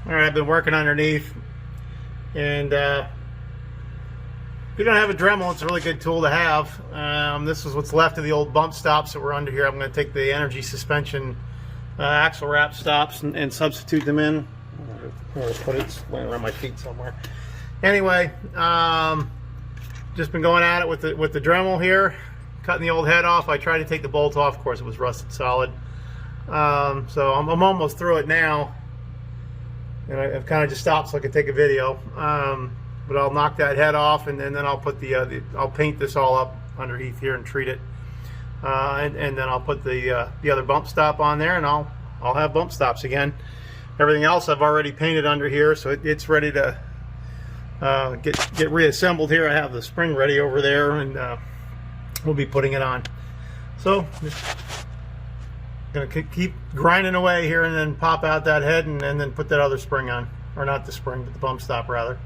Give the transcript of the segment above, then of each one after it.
Alright, I've been working underneath, and if you don't have a Dremel, it's a really good tool to have. This is what's left of the old bump stops that were under here. I'm going to take the energy suspension axle wrap stops and substitute them in. Where to put it? It's laying around my feet somewhere. Anyway, just been going at it with the Dremel here, cutting the old head off. I tried to take the bolt off. Of course, it was rusted solid. So I'm almost through it now. And I've kind of just stopped so I can take a video, but I'll knock that head off, and then I'll put I'll paint this all up underneath here and treat it, and then I'll put the other bump stop on there, and I'll have bump stops again. Everything else I've already painted under here, so it's ready to get reassembled here. I have the spring ready over there, and we'll be putting it on. So just gonna keep grinding away here, and then pop out that head, and then put that other spring on, or not the spring, but the bump stop rather.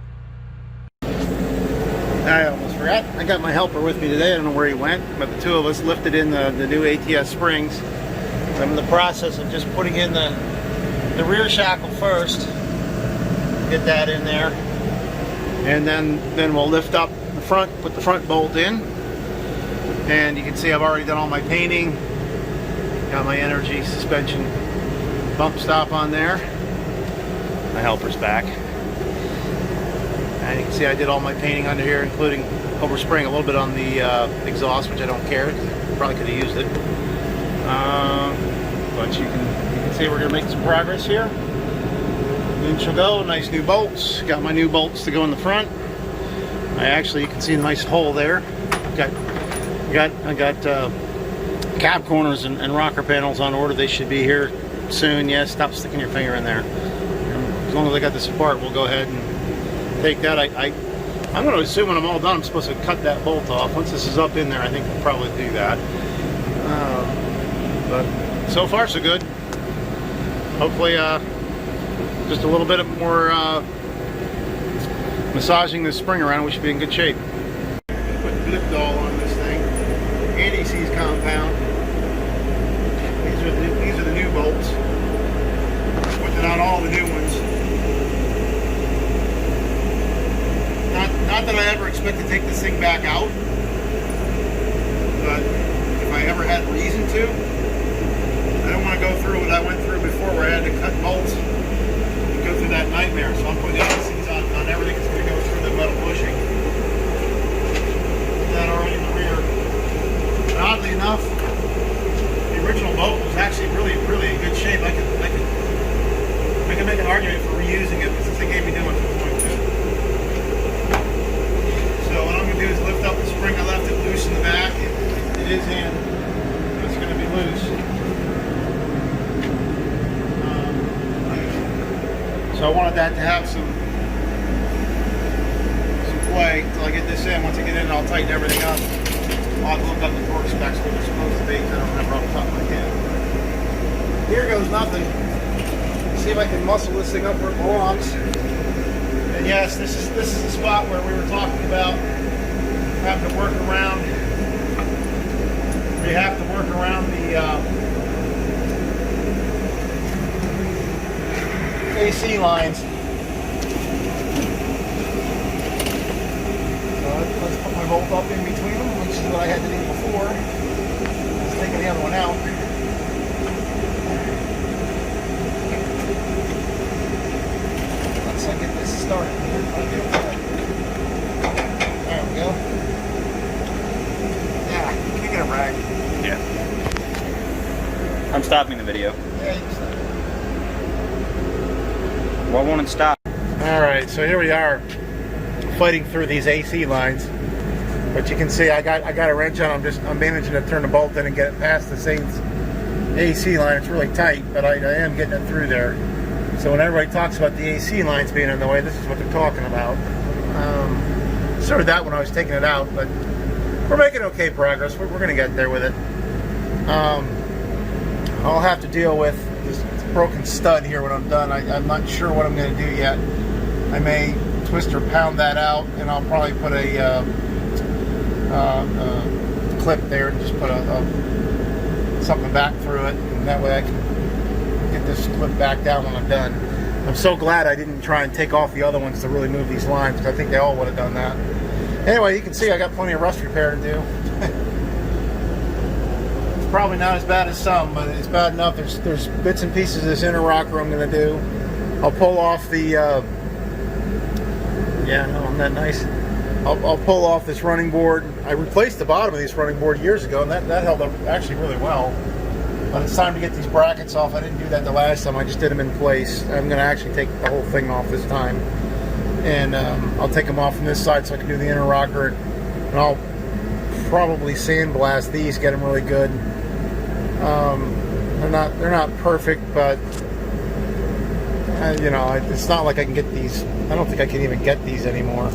I almost forgot. I got my helper with me today. I don't know where he went, but the two of us lifted in the new ATS springs. I'm in the process of just putting in the rear shackle first. Get that in there, and then we'll lift up the front, put the front bolt in, and you can see I've already done all my painting. Got my energy suspension bump stop on there. My helper's back. And you can see I did all my painting under here, including overspraying a little bit on the exhaust, which I don't care. Probably could have used it. But you can see we're going to make some progress here. In she'll go. Nice new bolts. Got my new bolts to go in the front. You can see a nice hole there. I got cab corners and rocker panels on order. They should be here soon. Yes, stop sticking your finger in there. As long as I got this apart, we'll go ahead and take that. I'm going to assume when I'm all done, I'm supposed to cut that bolt off. Once this is up in there, I think we'll probably do that. But so far, so good. Hopefully, just a little bit more massaging this spring around, we should be in good shape. Put lip doll on this thing. Anti-seize compound. These are the new bolts. Putting on all the new ones. Not that I ever expect to take this thing back out, but if I ever had reason to, I don't want to go through what I went through before, where I had to cut bolts and go through that nightmare. So I'm putting anti-seize on everything that's going to go through the metal bushing. Put that already in the rear. And oddly enough, the original bolt was actually really in good shape. I could make an argument for reusing it, because this thing gave me too much point to. So what I'm going to do is lift up the spring. I left it loose in the back. It is in. It's going to be loose. So I wanted that to have some play until I get this in. Once I get in, I'll tighten everything up. I'll have to look up the torque specs where they're supposed to be, because I don't remember off the top of my head. Here goes nothing. See if I can muscle this thing up where it belongs. And yes, this is the spot where we were talking about having to work around. We have to work around the AC lines. So let's put my bolt up in between them, which is what I had to do before. Let's take the other one out. Once I get this started, there we go. Yeah, can you get a rag? Yeah. I'm stopping the video. Yeah, you can stop. Well, I won't stop. Alright, so here we are, fighting through these AC lines. But you can see I got a wrench on. I'm managing to turn the bolt in and get it past the Saints AC line. It's really tight, but I am getting it through there. So when everybody talks about the AC lines being in the way, this is what they're talking about. Sort of that when I was taking it out, but we're making okay progress. We're going to get there with it. I'll have to deal with this broken stud here when I'm done. I'm not sure what I'm going to do yet. I may twist or pound that out, and I'll probably put a clip there and just put something back through it, and that way I can get this clip back down when I'm done. I'm so glad I didn't try and take off the other ones to really move these lines, because I think they all would have done that. Anyway, you can see I got plenty of rust repair to do. It's probably not as bad as some, but it's bad enough. There's bits and pieces of this inner rocker I'm going to do. I'll pull off the, yeah, no, isn't that nice? I'll pull off this running board. I replaced the bottom of this running board years ago, and that held up actually really well. But it's time to get these brackets off. I didn't do that the last time. I just did them in place. I'm going to actually take the whole thing off this time. And I'll take them off from this side so I can do the inner rocker. And I'll probably sandblast these, get them really good. They're not perfect, but you know, it's not like I can get these. I don't think I can even get these anymore.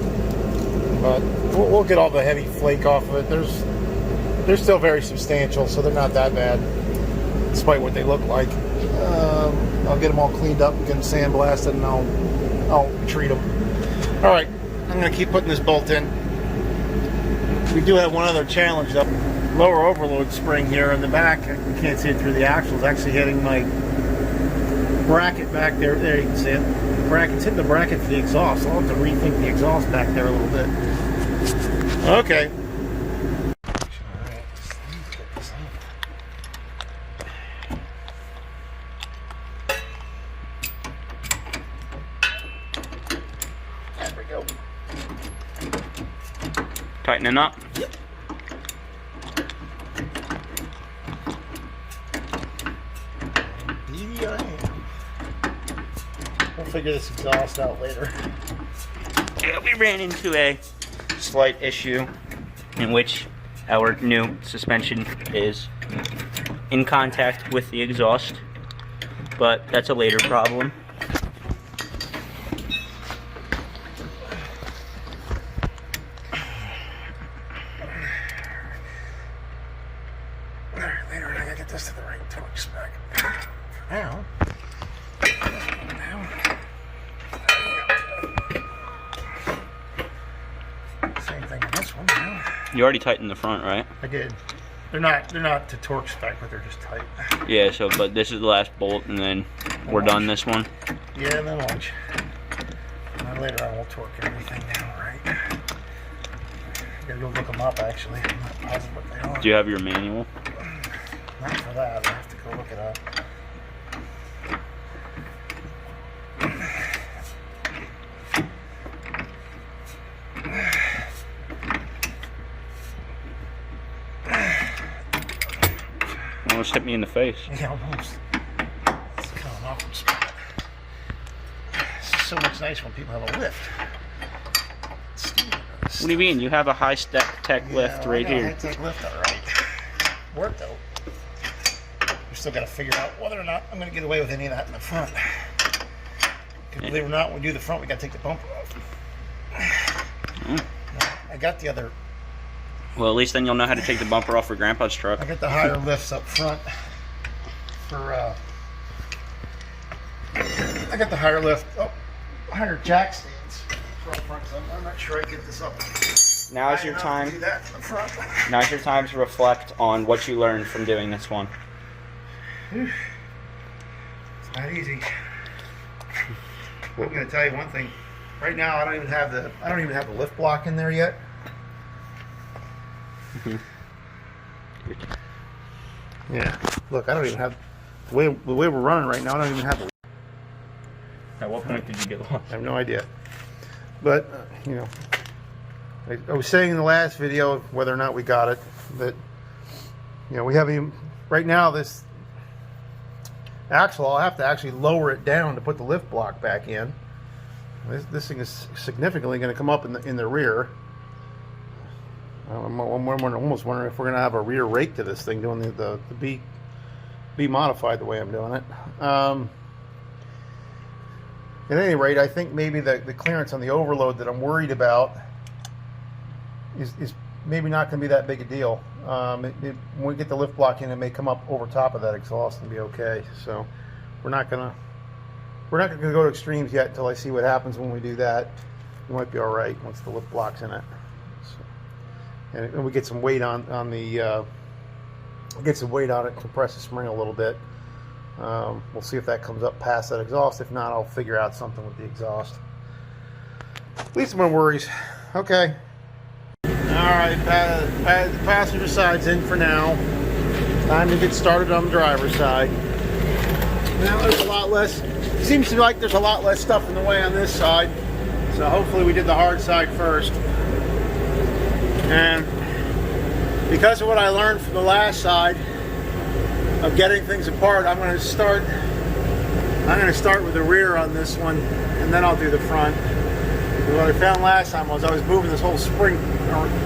But we'll get all the heavy flake off of it. They're still very substantial, so they're not that bad, despite what they look like. I'll get them all cleaned up and get them sandblasted, and I'll treat them. All right, I'm going to keep putting this bolt in. We do have one other challenge though. Lower overload spring here in the back. You can't see it through the axles. Actually hitting my bracket back there. There you can see it. The bracket's hitting the bracket for the exhaust. I'll have to rethink the exhaust back there a little bit. Okay. There we go. Tightening up. Yep. We'll figure this exhaust out later. Yeah, we ran into a slight issue in which our new suspension is in contact with the exhaust, but that's a later problem. Later, I gotta get this to the right torque spec. For now. Same thing with this one now. You already tightened the front, right? I did. They're not to torque spec, but they're just tight. Yeah, so but this is the last bolt, and then we're done this one. Yeah, and then watch. And later on we'll torque everything now, right? Gotta go look them up actually. I'm not positive what they are. Do you have your manual? Not for that, I have to go look it up. Almost hit me in the face. Yeah, almost. It's kind of an awkward spot. It's so much nicer when people have a lift. What do you mean? You have a high tech lift right here. High tech lift, all right. Worked though. We still got to figure out whether or not I'm going to get away with any of that in the front. Believe it or not, when we do the front, we got to take the bumper off. I got the other. Well, at least then you'll know how to take the bumper off for Grandpa's truck. I got the higher lifts up front for. I got the higher lift. Oh, higher jack stands. I'm not sure I can get this up. Now's your time. Do that in the front. Now's your time to reflect on what you learned from doing this one. It's not easy. I'm going to tell you one thing. Right now, I don't even have the lift block in there yet. Yeah. Look, I don't even have the way we're running right now. I don't even have the. At what point did you get lost? I have no idea. But you know, I was saying in the last video whether or not we got it that we haven't even right now this axle. I'll have to actually lower it down to put the lift block back in. This thing is significantly going to come up in the rear. I'm almost wondering if we're going to have a rear rake to this thing, doing the B modified the way I'm doing it. At any rate, I think maybe the clearance on the overload that I'm worried about is maybe not going to be that big a deal. When we get the lift block in, it may come up over top of that exhaust and be okay. So we're not going to go to extremes yet until I see what happens when we do that. We might be all right once the lift block's in it. So, and we get some weight on it, compress the spring a little bit. We'll see if that comes up past that exhaust. If not, I'll figure out something with the exhaust. Least of my worries. Okay. Alright, the passenger side's in for now. Time to get started on the driver's side. Now there's a lot less, seems to me like there's a lot less stuff in the way on this side. So hopefully we did the hard side first. And because of what I learned from the last side of getting things apart, I'm going to start with the rear on this one, and then I'll do the front. What I found last time was I was moving this whole spring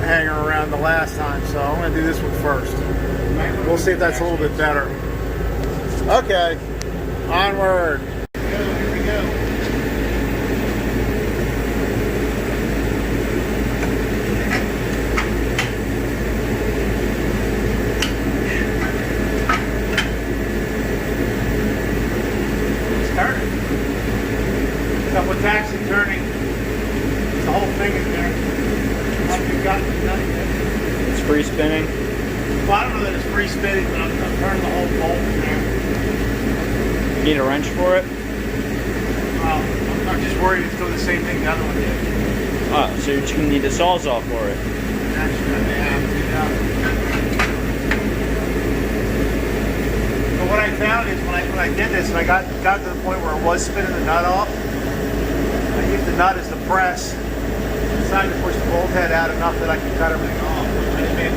hanger around the last time, so I'm going to do this one first. We'll see if that's a little bit better. Okay, onward. Here we go. It's turning. Up with taxi turning. The whole thing is there. It's free spinning. Well, I don't know that it's free spinning, but I'm turning the whole bolt in there. You need a wrench for it? I'm just worried it's doing the same thing the other one did. Oh, so you're going to need a sawzall for it. Actually, I may have to, yeah. But what I found is when I did this and I got to the point where it was spinning the nut off, I used the nut as the press. Decided to push the bolt head out enough that I could cut everything off. I didn't make